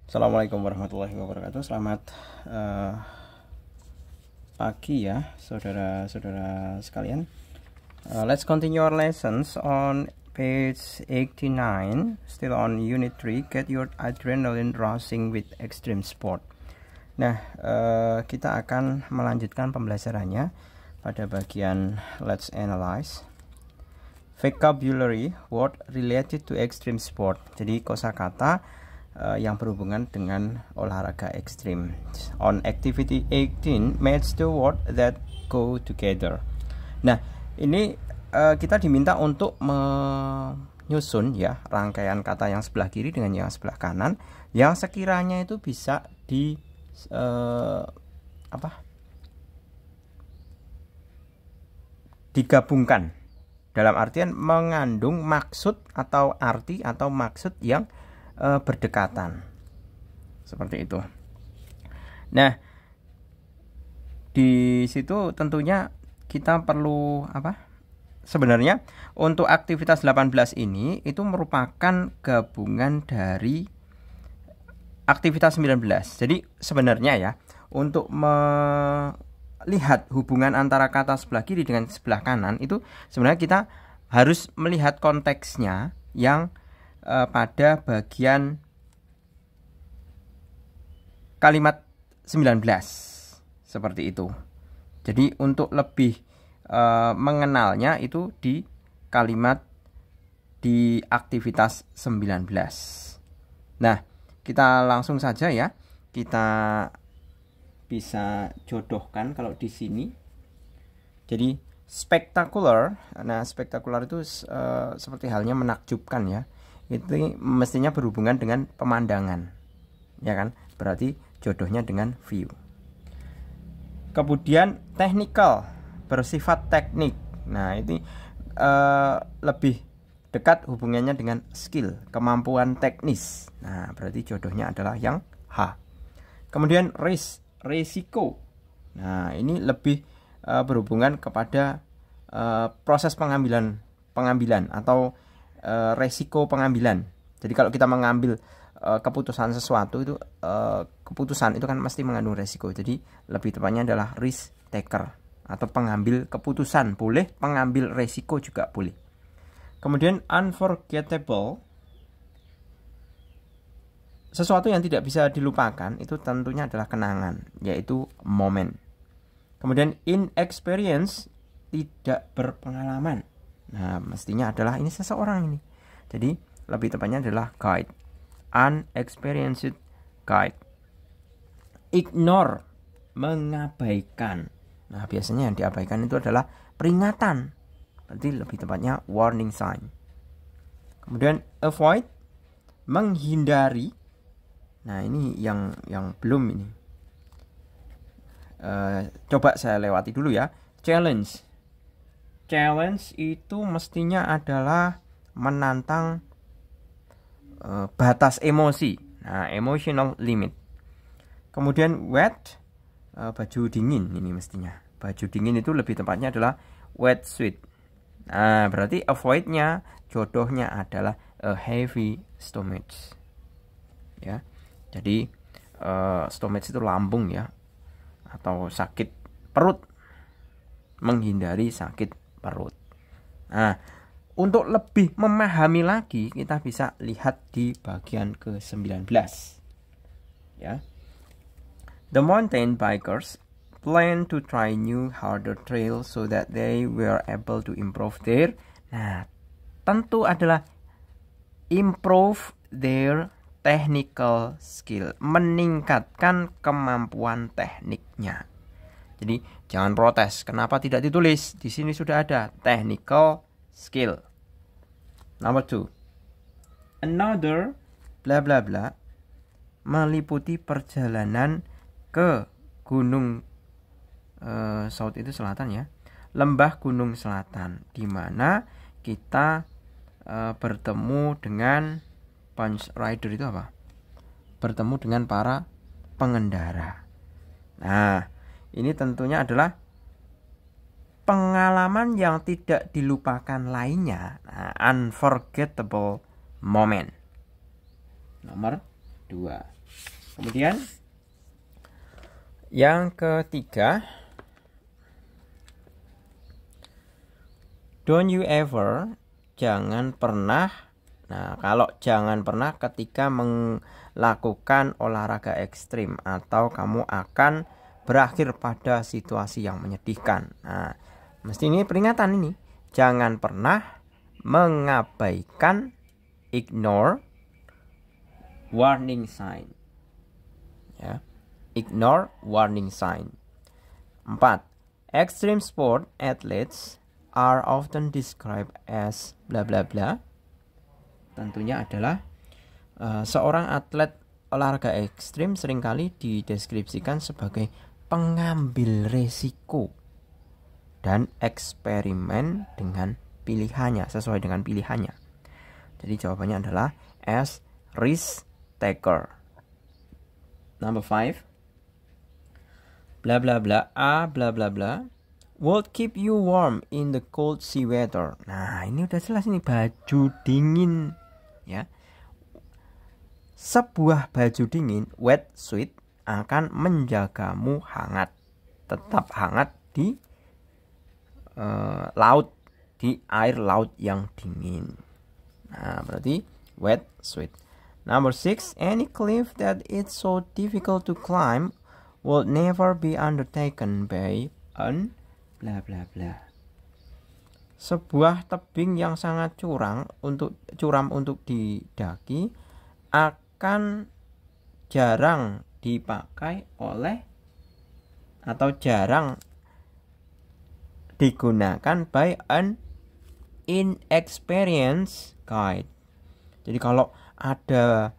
Assalamualaikum warahmatullahi wabarakatuh. Selamat pagi ya, saudara-saudara sekalian. Let's continue our lessons on page 89, still on unit 3, get your adrenaline rushing with extreme sport. Nah, kita akan melanjutkan pembelajarannya pada bagian let's analyze. Vocabulary word related to extreme sport. Jadi kosakata yang berhubungan dengan olahraga ekstrim. On activity 18, match the word that go together. Nah, ini kita diminta untuk menyusun ya rangkaian kata yang sebelah kiri dengan yang sebelah kanan yang sekiranya itu bisa digabungkan dalam artian mengandung maksud atau arti atau maksud yang berdekatan seperti itu. Nah, di situ tentunya kita perlu sebenarnya untuk aktivitas 18 ini itu merupakan gabungan dari aktivitas 19. Jadi sebenarnya ya, untuk melihat hubungan antara kata sebelah kiri dengan sebelah kanan itu sebenarnya kita harus melihat konteksnya yang pada bagian kalimat 19 seperti itu. Jadi untuk lebih mengenalnya itu di kalimat di aktivitas 19. Nah, kita langsung saja ya. Kita bisa jodohkan kalau di sini. Jadi spectacular. Nah, spectacular itu seperti halnya menakjubkan ya. Itu mestinya berhubungan dengan pemandangan, ya kan? Berarti jodohnya dengan view. Kemudian technical, bersifat teknik. Nah, ini lebih dekat hubungannya dengan skill, kemampuan teknis. Nah, berarti jodohnya adalah yang H. Kemudian risiko. Nah, ini lebih berhubungan kepada proses pengambilan atau resiko pengambilan. Jadi kalau kita mengambil keputusan sesuatu itu keputusan itu kan mesti mengandung resiko. Jadi lebih tepatnya adalah risk taker atau pengambil keputusan boleh, pengambil resiko juga boleh. Kemudian unforgettable, sesuatu yang tidak bisa dilupakan itu tentunya adalah kenangan, yaitu momen. Kemudian inexperience, tidak berpengalaman. Nah, mestinya adalah ini seseorang ini. Jadi lebih tepatnya adalah guide, unexperienced guide. Ignore, mengabaikan. Nah, biasanya yang diabaikan itu adalah peringatan. Berarti lebih tepatnya warning sign. Kemudian avoid, menghindari. Nah, ini yang belum ini. Coba saya lewati dulu ya. Challenge itu mestinya adalah menantang batas emosi. Nah, emotional limit. Kemudian wet, baju dingin ini mestinya. Baju dingin itu lebih tepatnya adalah wetsuit. Nah, berarti avoidnya, jodohnya adalah a heavy stomach. Ya. Jadi stomach itu lambung ya, atau sakit perut. Menghindari sakit perut. Nah, untuk lebih memahami lagi kita bisa lihat di bagian ke-19 ya. The mountain bikers plan to try new harder trail so that they were able to improve their. Nah, tentu adalah improve their technical skill, meningkatkan kemampuan tekniknya. Jadi jangan protes, kenapa tidak ditulis? Di sini sudah ada technical skill. Number 2. Another bla bla bla meliputi perjalanan ke gunung South itu selatan ya. Lembah Gunung Selatan di mana kita bertemu dengan punch rider itu apa? Bertemu dengan para pengendara. Nah, ini tentunya adalah pengalaman yang tidak dilupakan lainnya. Nah, unforgettable moment. Nomor 2. Kemudian yang ketiga, don't you ever, jangan pernah. Nah, kalau jangan pernah ketika melakukan olahraga ekstrim atau kamu akan berakhir pada situasi yang menyedihkan. Nah, mesti ini peringatan ini. Jangan pernah mengabaikan, ignore warning sign. Ya. Ignore warning sign. 4. Extreme sport athletes are often described as bla bla bla. Tentunya adalah seorang atlet olahraga ekstrim seringkali dideskripsikan sebagai pengambil resiko dan eksperimen dengan pilihannya, sesuai dengan pilihannya. Jadi jawabannya adalah as risk taker. Number 5. Bla bla bla, bla bla bla would keep you warm in the cold sea weather. Nah, ini udah jelas ini, baju dingin ya. Sebuah baju dingin, wetsuit, akan menjagamu hangat, tetap hangat di laut, di air laut yang dingin. Nah, berarti wetsuit. Number 6, any cliff that it's so difficult to climb will never be undertaken by an bla bla bla. Sebuah tebing yang sangat curam untuk didaki akan jarang dipakai oleh atau jarang digunakan by an inexperienced guide. Jadi kalau ada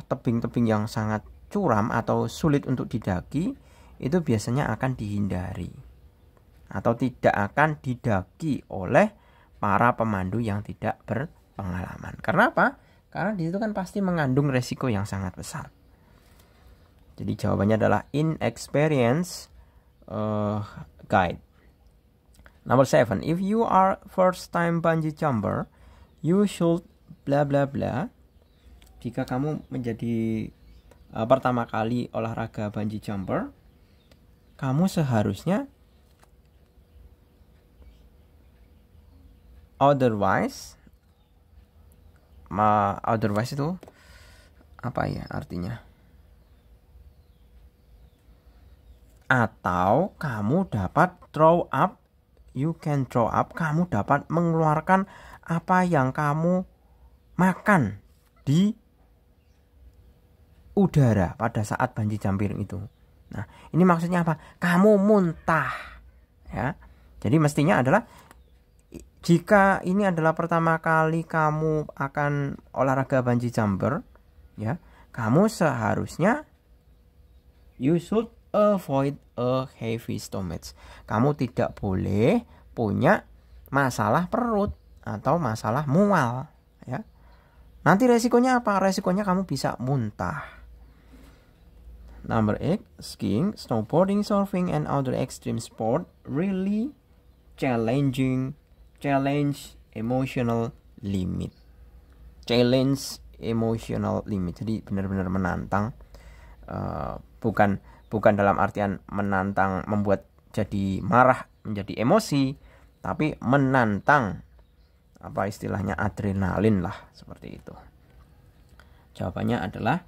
tebing-tebing yang sangat curam atau sulit untuk didaki, itu biasanya akan dihindari atau tidak akan didaki oleh para pemandu yang tidak berpengalaman. Karena apa? Karena di situ kan pasti mengandung resiko yang sangat besar. Jadi jawabannya adalah inexperienced guide. Number 7, if you are first time bungee jumper, you should bla bla bla. Jika kamu menjadi pertama kali olahraga bungee jumper, kamu seharusnya otherwise itu apa ya artinya? Atau kamu dapat throw up, you can throw up, kamu dapat mengeluarkan apa yang kamu makan di udara pada saat bungee jumping itu. Nah, ini maksudnya apa? Kamu muntah, ya. Jadi mestinya adalah jika ini adalah pertama kali kamu akan olahraga bungee jumper, ya, kamu seharusnya you should avoid a heavy stomach. Kamu tidak boleh punya masalah perut atau masalah mual, ya. Nanti resikonya apa? Resikonya kamu bisa muntah. Number 8, skiing, snowboarding, surfing, and other extreme sport really challenge emotional limit. Challenge emotional limit. Jadi benar-benar menantang, bukan dalam artian menantang membuat jadi marah, menjadi emosi, tapi menantang, apa istilahnya, adrenalin lah, seperti itu. Jawabannya adalah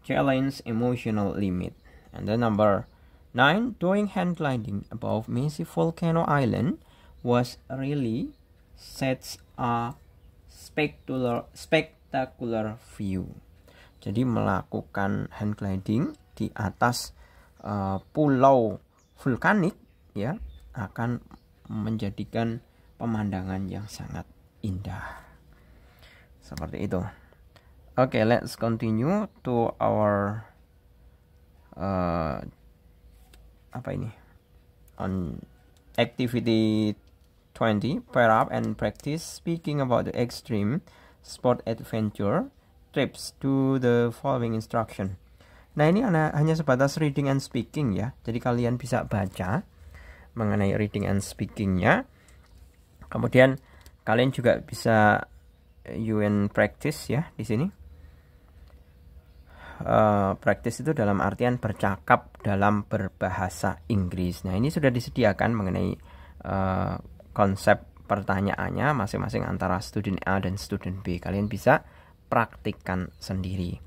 challenge emotional limit. And then number 9, doing hand gliding above massive volcano island was really such a spectacular view. Jadi melakukan hand gliding di atas pulau vulkanik, ya, akan menjadikan pemandangan yang sangat indah. Seperti itu. Okay, let's continue to our on activity 20, pair up and practice speaking about the extreme sport adventure trips to the following instruction. Nah, ini hanya sebatas reading and speaking ya. Jadi kalian bisa baca mengenai reading and speakingnya. Kemudian kalian juga bisa UN practice ya di sini. practice itu dalam artian bercakap dalam berbahasa Inggris. Nah, ini sudah disediakan mengenai konsep pertanyaannya masing-masing antara student A dan student B. Kalian bisa praktikkan sendiri.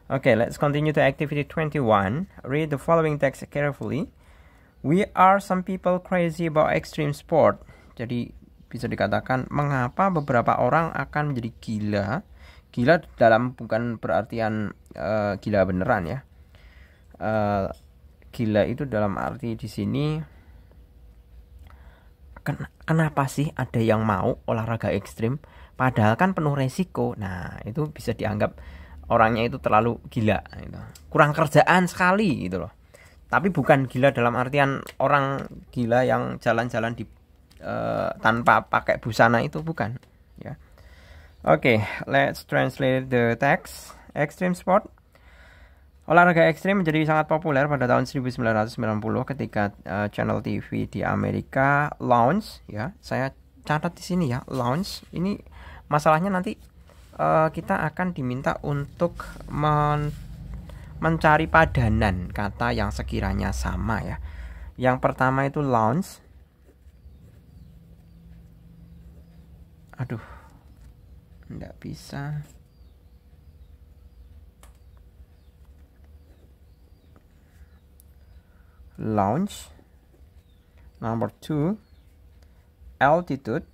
Okay, let's continue to activity 21. Read the following text carefully. We are some people crazy about extreme sport. Jadi bisa dikatakan mengapa beberapa orang akan menjadi gila. Gila dalam bukan berartian gila beneran ya. Gila itu dalam arti di sini kenapa sih ada yang mau olahraga ekstrim padahal kan penuh resiko. Nah, itu bisa dianggap orangnya itu terlalu gila gitu. Kurang kerjaan sekali gitu loh. Tapi bukan gila dalam artian orang gila yang jalan-jalan di tanpa pakai busana, itu bukan ya. Okay, let's translate the text. Extreme sport. Olahraga ekstrim menjadi sangat populer pada tahun 1990 ketika channel TV di Amerika launch ya. Saya catat di sini ya, launch. Ini masalahnya nanti kita akan diminta untuk mencari padanan kata yang sekiranya sama ya. Yang pertama itu launch. Aduh, nggak bisa. Launch. Number 2, altitude.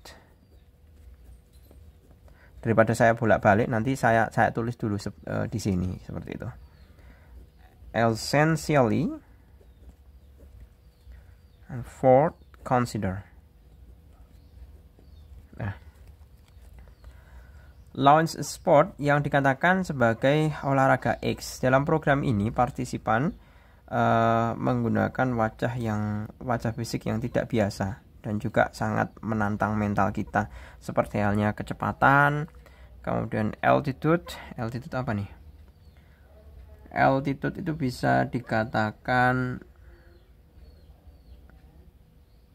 Daripada saya bolak-balik, nanti saya tulis dulu di sini seperti itu. Essentially. And 4, consider. Nah, launch sport yang dikatakan sebagai olahraga X. Dalam program ini partisipan menggunakan wajah fisik yang tidak biasa dan juga sangat menantang mental kita, seperti halnya kecepatan, kemudian altitude apa nih? Altitude itu bisa dikatakan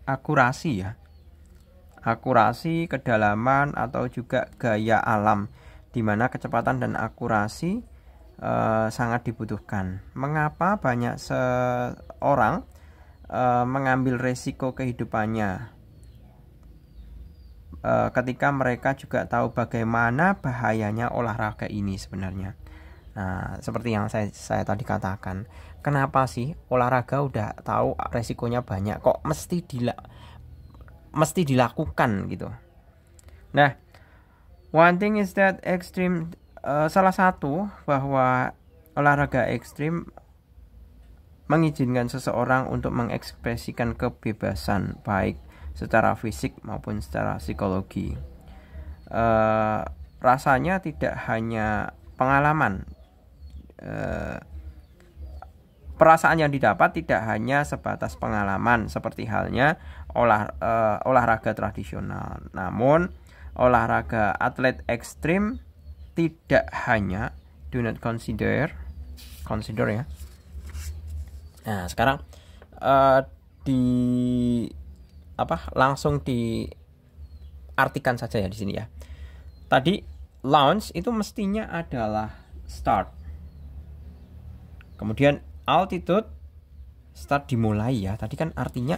akurasi ya. Akurasi, kedalaman, atau juga gaya alam, di mana kecepatan dan akurasi sangat dibutuhkan. Mengapa banyak seorang mengambil resiko kehidupannya ketika mereka juga tahu bagaimana bahayanya olahraga ini sebenarnya. Nah, seperti yang saya tadi katakan, kenapa sih olahraga udah tahu resikonya banyak kok mesti dilakukan gitu. Nah, one thing is that extreme, salah satu bahwa olahraga ekstrim mengizinkan seseorang untuk mengekspresikan kebebasan baik secara fisik maupun secara psikologi. Rasanya tidak hanya pengalaman, perasaan yang didapat tidak hanya sebatas pengalaman seperti halnya olahraga tradisional. Namun olahraga atlet ekstrim tidak hanya, do not consider ya. Nah, sekarang langsung diartikan saja ya di sini ya. Tadi launch itu mestinya adalah start. Kemudian altitude, start dimulai ya. Tadi kan artinya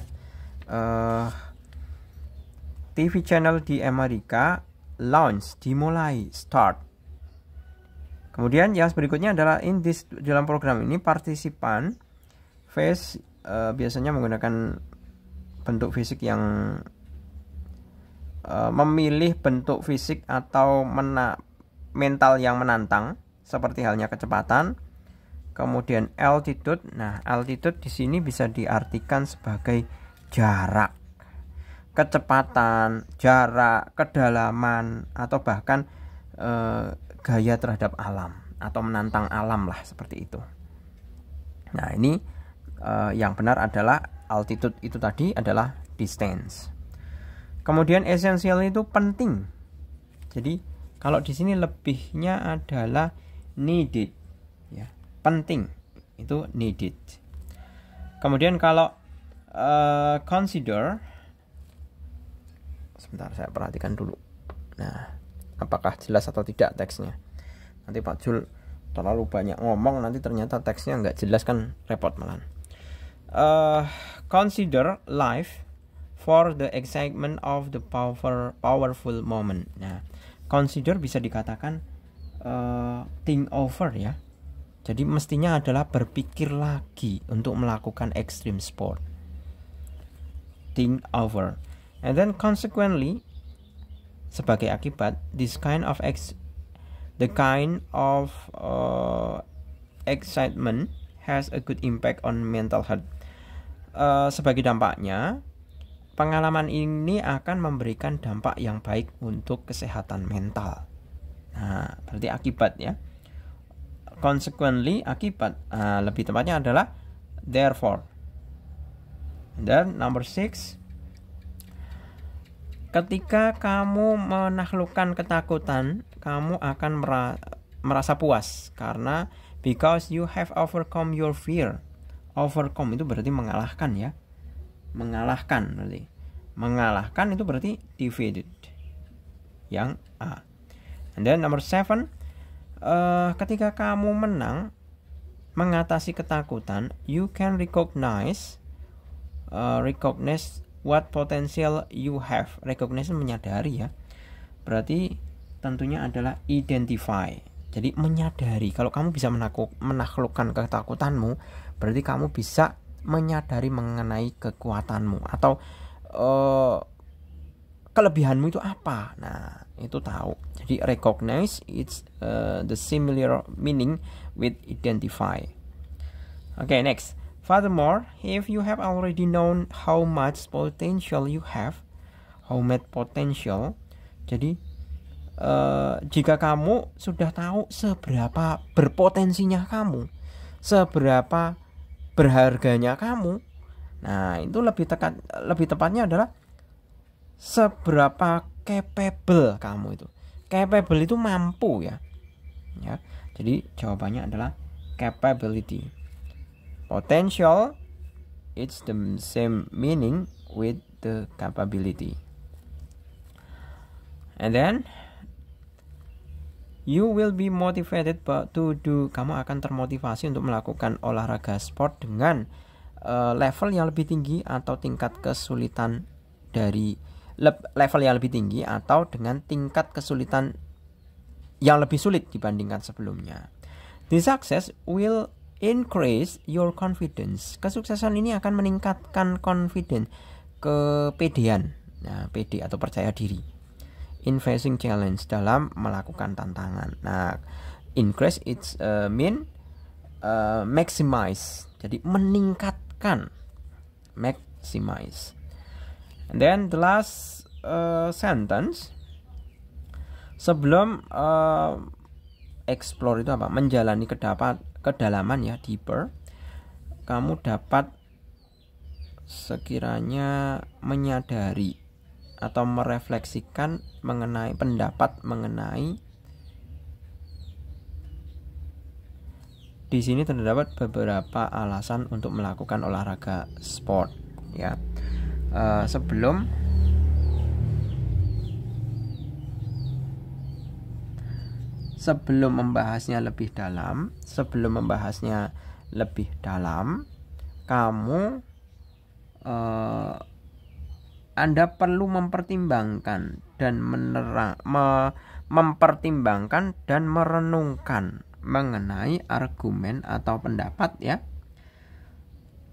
TV channel di Amerika launch, dimulai, start. Kemudian yang berikutnya adalah dalam program ini partisipan face biasanya menggunakan bentuk fisik yang memilih bentuk fisik atau mental yang menantang seperti halnya kecepatan. Kemudian altitude. Nah, altitude di sini bisa diartikan sebagai jarak, kecepatan, jarak, kedalaman, atau bahkan gaya terhadap alam atau menantang alam lah, seperti itu. Nah, ini yang benar adalah altitude itu tadi adalah distance. Kemudian essential itu penting. Jadi kalau di sini lebihnya adalah needed ya. Penting itu needed. Kemudian kalau consider, sebentar saya perhatikan dulu. Nah, apakah jelas atau tidak teksnya? Nanti Pak Jul terlalu banyak ngomong nanti ternyata teksnya nggak jelas kan repot malah. Consider life for the excitement of the powerful moment. Nah, consider bisa dikatakan think over ya. Jadi mestinya adalah berpikir lagi untuk melakukan extreme sport. Think over. And then consequently, sebagai akibat, the kind of excitement has a good impact on mental health. Sebagai dampaknya, pengalaman ini akan memberikan dampak yang baik untuk kesehatan mental. Nah, berarti akibat ya. Consequently, akibat. Lebih tepatnya adalah therefore. Dan number 6, ketika kamu menaklukkan ketakutan, kamu akan merasa puas karena because you have overcome your fear. Overcome itu berarti mengalahkan ya. Mengalahkan berarti. Mengalahkan itu berarti defeated. Yang A. And then number 7, ketika kamu menang mengatasi ketakutan, you can recognize what potential you have. Recognize menyadari ya. Berarti tentunya adalah identify. Jadi menyadari. Kalau kamu bisa menaklukkan ketakutanmu, berarti kamu bisa menyadari mengenai kekuatanmu atau kelebihanmu itu apa. Nah, itu tahu. Jadi recognize it's the similar meaning with identify. Okay, next. Furthermore, if you have already known how much potential you have, jadi jika kamu sudah tahu seberapa berpotensinya kamu, seberapa berharganya kamu, nah itu lebih tepatnya adalah seberapa capable kamu itu. Capable itu mampu ya. Jadi jawabannya adalah capability. Potential, it's the same meaning with the capability. And then you will be motivated to do. Kamu akan termotivasi untuk melakukan olahraga sport dengan level yang lebih tinggi atau tingkat kesulitan dari level yang lebih tinggi atau dengan tingkat kesulitan yang lebih sulit dibandingkan sebelumnya. This success will increase your confidence. Kesuksesan ini akan meningkatkan confidence, kepedean. Nah, pede atau percaya diri. In facing challenge, dalam melakukan tantangan. Nah, increase it's mean maximize. Jadi meningkatkan, maximize. And then the last sentence, sebelum explore itu apa? Menjalani kedalaman ya, deeper. Kamu dapat sekiranya menyadari atau merefleksikan mengenai pendapat mengenai. Di sini terdapat beberapa alasan untuk melakukan olahraga sport ya. Sebelum membahasnya lebih dalam, kamu Anda perlu mempertimbangkan dan merenungkan mengenai argumen atau pendapat ya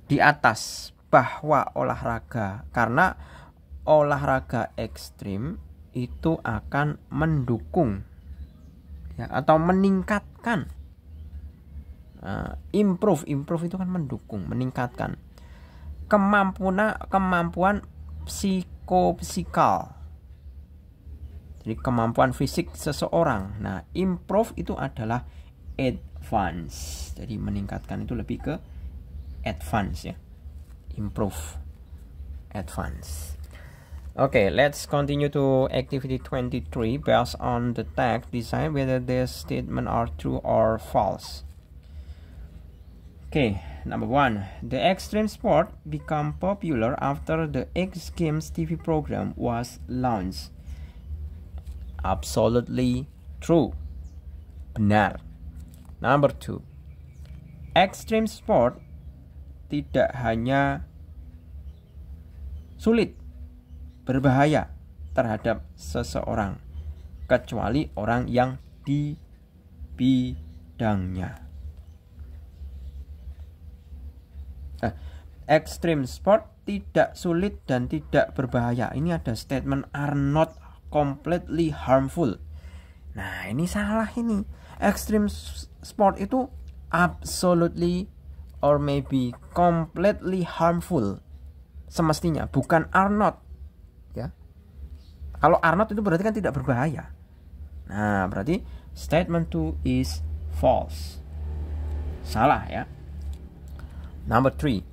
di atas, bahwa karena olahraga ekstrim itu akan mendukung ya, atau meningkatkan improve itu kan mendukung, meningkatkan kemampuan psikofisikal, jadi kemampuan fisik seseorang. Nah, improve itu adalah advance, jadi meningkatkan itu lebih ke advance ya, improve, advance. Okay, let's continue to activity 23. Based on the text, decide whether this statement are true or false. Okay, number 1. The extreme sport became popular after the X Games TV program was launched. Absolutely true. Benar. Number 2, extreme sport tidak hanya sulit, berbahaya terhadap seseorang, kecuali orang yang di bidangnya. Extreme sport tidak sulit dan tidak berbahaya. Ini ada statement are not completely harmful. Nah, ini salah ini. Extreme sport itu absolutely or maybe completely harmful. Semestinya bukan are not. Ya. Kalau are not itu berarti kan tidak berbahaya. Nah, berarti statement 2 is false. Salah ya. Number 3,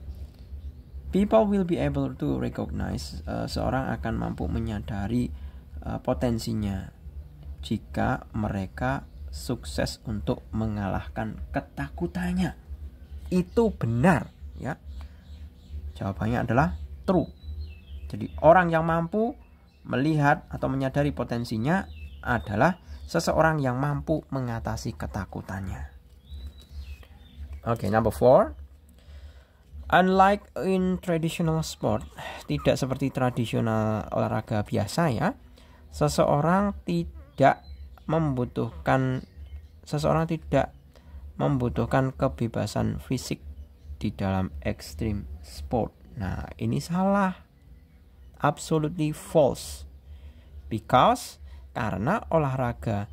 people will be able to recognize, seorang akan mampu menyadari potensinya jika mereka sukses untuk mengalahkan ketakutannya. Itu benar ya. Jawabannya adalah true. Jadi orang yang mampu melihat atau menyadari potensinya adalah seseorang yang mampu mengatasi ketakutannya. Oke, number 4. Unlike in traditional sport, tidak seperti tradisional olahraga biasa ya, seseorang tidak membutuhkan kebebasan fisik di dalam extreme sport. Nah, ini salah. Absolutely false. Because karena olahraga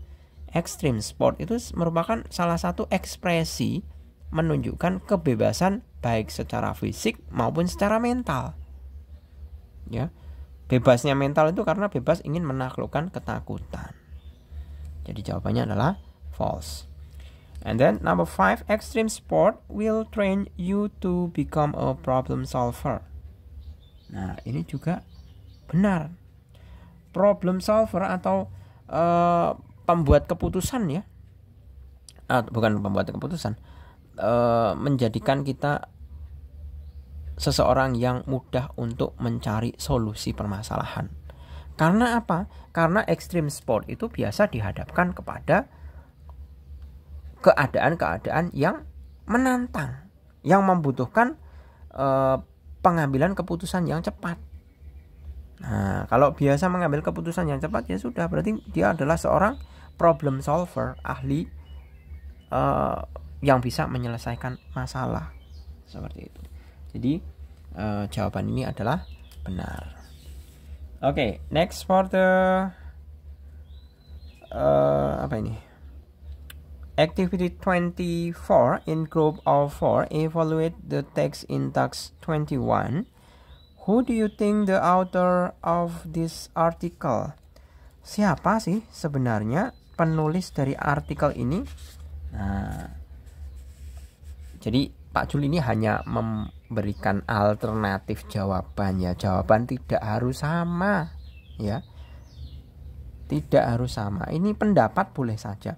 extreme sport itu merupakan salah satu ekspresi menunjukkan kebebasan baik secara fisik maupun secara mental. Ya. Bebasnya mental itu karena bebas ingin menaklukkan ketakutan. Jadi jawabannya adalah false. And then number 5, extreme sport will train you to become a problem solver. Nah, ini juga benar. Problem solver atau pembuat keputusan ya. Bukan pembuat keputusan. Menjadikan kita seseorang yang mudah untuk mencari solusi permasalahan. Karena apa? Karena extreme sport itu biasa dihadapkan kepada keadaan-keadaan yang menantang, yang membutuhkan pengambilan keputusan yang cepat. Nah, kalau biasa mengambil keputusan yang cepat ya sudah, berarti dia adalah seorang problem solver, ahli yang bisa menyelesaikan masalah seperti itu. Jadi jawaban ini adalah benar. Oke, next for the activity 24 in group of 4, evaluate the text in task 21. Who do you think the author of this article? Siapa sih sebenarnya penulis dari artikel ini? Nah, jadi Pak Jul ini hanya memberikan alternatif jawaban ya. Jawaban tidak harus sama ya. Tidak harus sama. Ini pendapat boleh saja.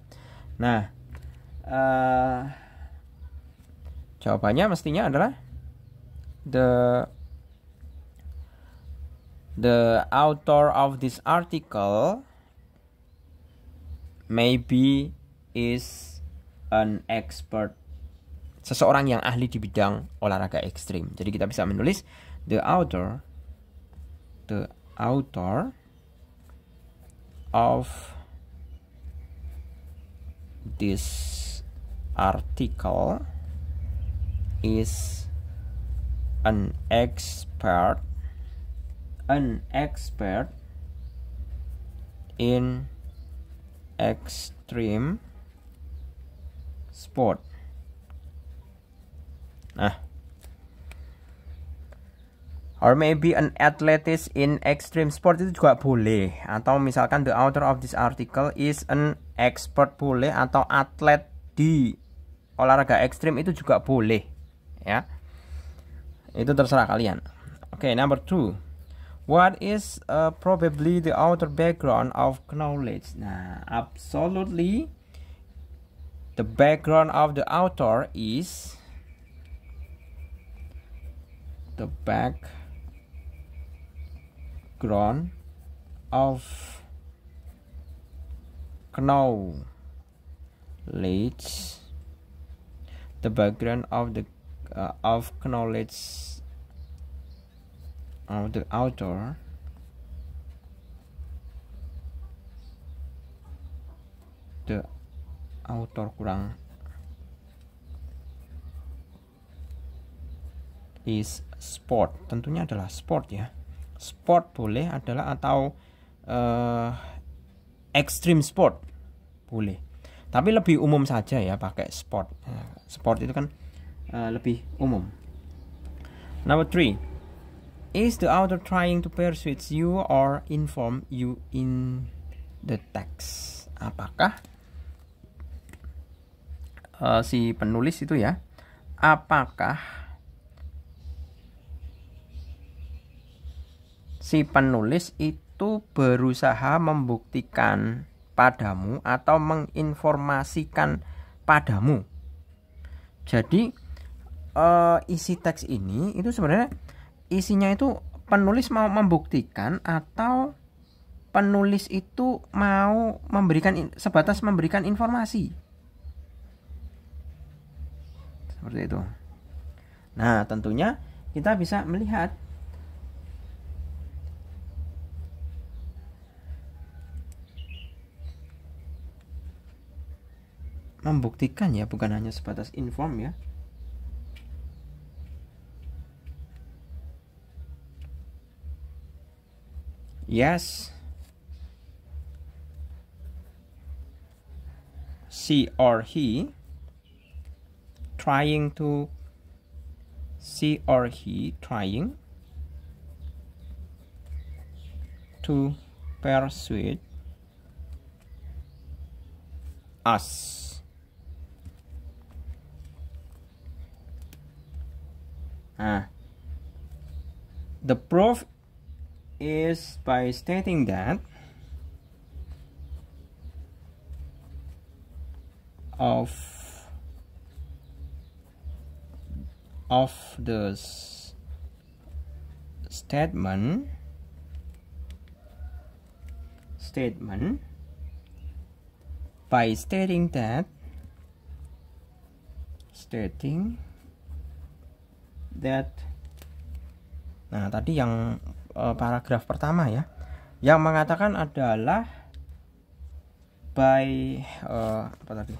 Nah, jawabannya mestinya adalah the author of this article maybe is an expert, seseorang yang ahli di bidang olahraga ekstrim. Jadi kita bisa menulis the author of this article is an expert in extreme sport. Nah, or maybe an athlete in extreme sport itu juga boleh. Atau misalkan the author of this article is an expert boleh, atau atlet di olahraga ekstrim itu juga boleh ya. Itu terserah kalian. Oke, number 2. What is probably the author background of knowledge? Nah, absolutely the background of the author is the background of knowledge the background of the of knowledge of the author kurang is sport, tentunya adalah sport ya. Sport boleh adalah atau extreme sport boleh, tapi lebih umum saja ya pakai sport. Sport itu kan lebih umum. Number 3, is the author trying to persuade you or inform you in the text? Apakah si penulis itu ya, apakah si penulis itu berusaha membuktikan padamu atau menginformasikan padamu? Jadi isi teks ini itu sebenarnya isinya itu penulis mau membuktikan atau penulis itu mau sebatas memberikan informasi. Seperti itu. Nah, tentunya kita bisa melihat membuktikan ya, bukan hanya sebatas inform ya. Yes, she or he trying to persuade us. The proof is by stating that of the statement by stating that nah tadi yang paragraf pertama ya, yang mengatakan adalah by apa tadi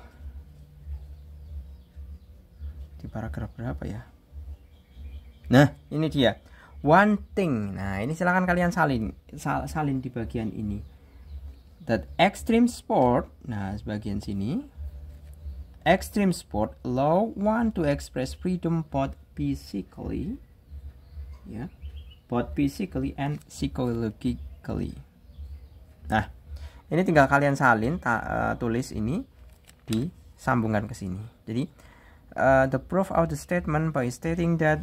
di paragraf berapa ya? Nah ini dia one thing. Nah ini silakan kalian salin di bagian ini, that extreme sport. Nah sebagian sini, extreme sport allow one to express freedom both physically ya, both physically and psychologically. Nah, ini tinggal kalian salin, tulis ini disambungkan ke sini. Jadi, the proof of the statement by stating that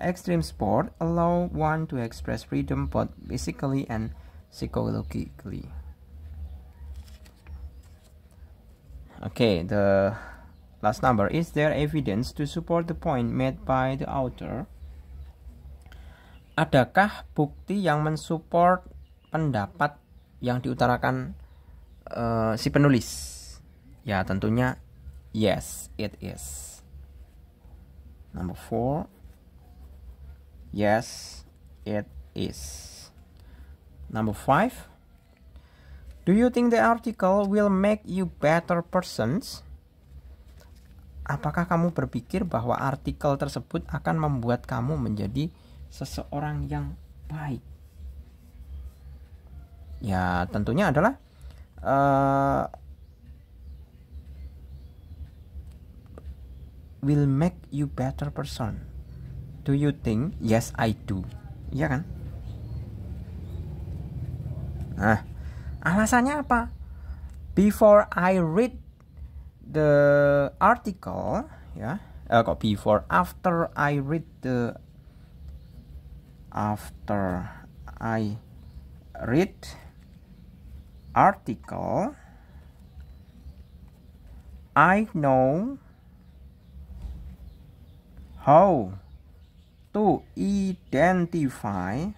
extreme sport allow one to express freedom both physically and psychologically. Okay, the last number, is there evidence to support the point made by the author? Adakah bukti yang mensupport pendapat yang diutarakan si penulis? Ya, tentunya yes, it is. Number 4, yes, it is. Number 5, do you think the article will make you better persons? Apakah kamu berpikir bahwa artikel tersebut akan membuat kamu menjadi seseorang yang baik? Ya, tentunya adalah will make you better person. Do you think? Yes, I do. Iya kan? Nah, alasannya apa? Before I read the article, ya, after I read article, I know how to identify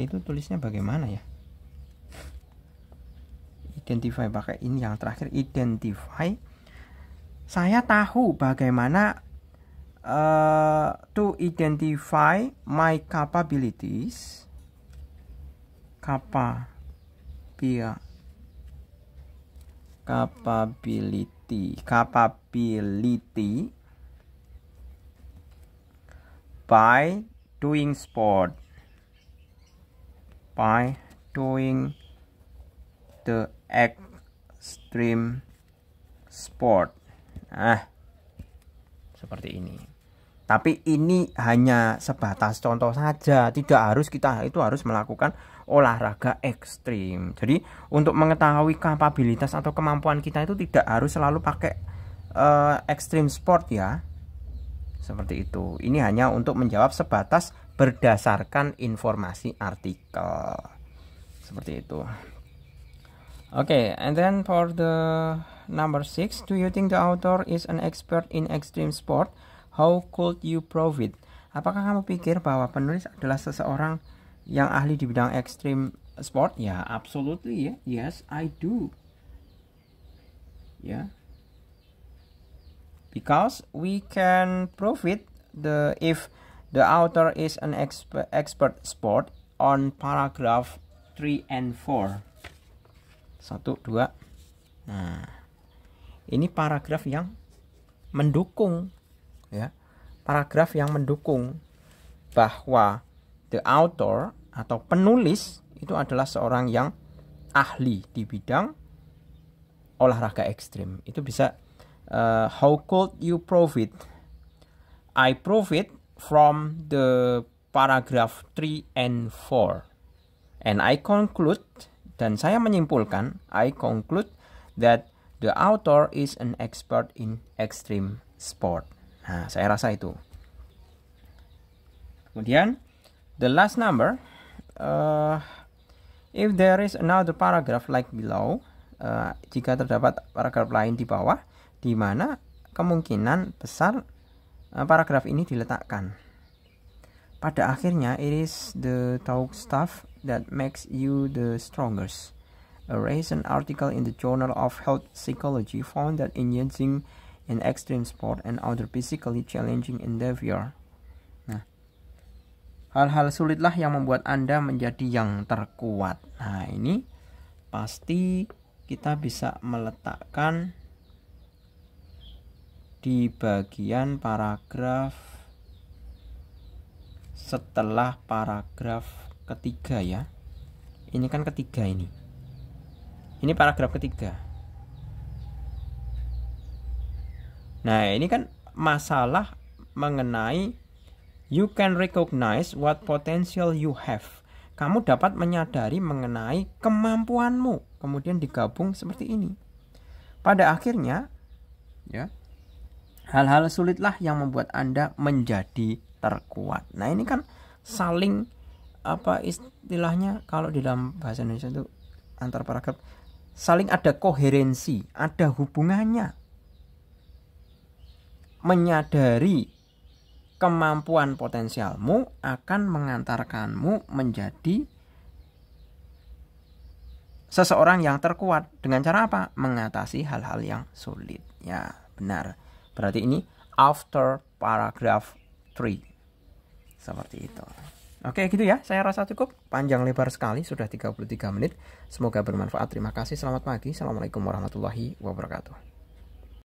itu tulisnya bagaimana ya? Identify, pakai ini yang terakhir, identify. Saya tahu bagaimana to identify my capability by doing sport, by doing the extreme sport. Nah, seperti ini. Tapi ini hanya sebatas contoh saja, tidak harus kita itu harus melakukan olahraga ekstrim. Jadi untuk mengetahui kapabilitas atau kemampuan kita itu tidak harus selalu pakai ekstrim sport ya. Seperti itu. Ini hanya untuk menjawab sebatas berdasarkan informasi artikel. Seperti itu. Okay, and then for the number 6, do you think the author is an expert in extreme sport? How could you prove it? Apakah kamu pikir bahwa penulis adalah seseorang yang ahli di bidang extreme sport? Ya, absolutely ya. Yes, I do. Ya. Because we can prove it if the author is an expert sport on paragraph 3 and 4. 1, 2. Nah, ini paragraf yang mendukung ya. Paragraf yang mendukung bahwa the author atau penulis itu adalah seorang yang ahli di bidang olahraga ekstrim. Itu bisa how could you prove it? I prove it from the paragraph 3 and 4. And I conclude, dan saya menyimpulkan, I conclude that the author is an expert in extreme sport. Nah, saya rasa itu. Kemudian, the last number, if there is another paragraph like below, jika terdapat paragraf lain di bawah, di mana kemungkinan besar paragraf ini diletakkan. Pada akhirnya, it is the talk stuff that makes you the strongest. A recent article in the Journal of Health Psychology found that engaging in extreme sport and other physically challenging endeavor. Nah, hal-hal sulitlah yang membuat Anda menjadi yang terkuat. Nah, ini pasti kita bisa meletakkan di bagian paragraf setelah paragraf ketiga ya. Ini kan ketiga ini. Ini paragraf ketiga. Nah, ini kan masalah mengenai you can recognize what potential you have. Kamu dapat menyadari mengenai kemampuanmu. Kemudian digabung seperti ini. Pada akhirnya, ya, hal-hal sulitlah yang membuat Anda menjadi terkuat. Nah, ini kan saling apa istilahnya kalau di dalam bahasa Indonesia itu antar paragraf saling ada koherensi, ada hubungannya. Menyadari kemampuan potensialmu akan mengantarkanmu menjadi seseorang yang terkuat. Dengan cara apa? Mengatasi hal-hal yang sulit. Ya, benar. Berarti ini after paragraph 3. Seperti itu. Oke, gitu ya. Saya rasa cukup. Panjang lebar sekali, sudah 33 menit. Semoga bermanfaat. Terima kasih. Selamat pagi. Assalamualaikum warahmatullahi wabarakatuh.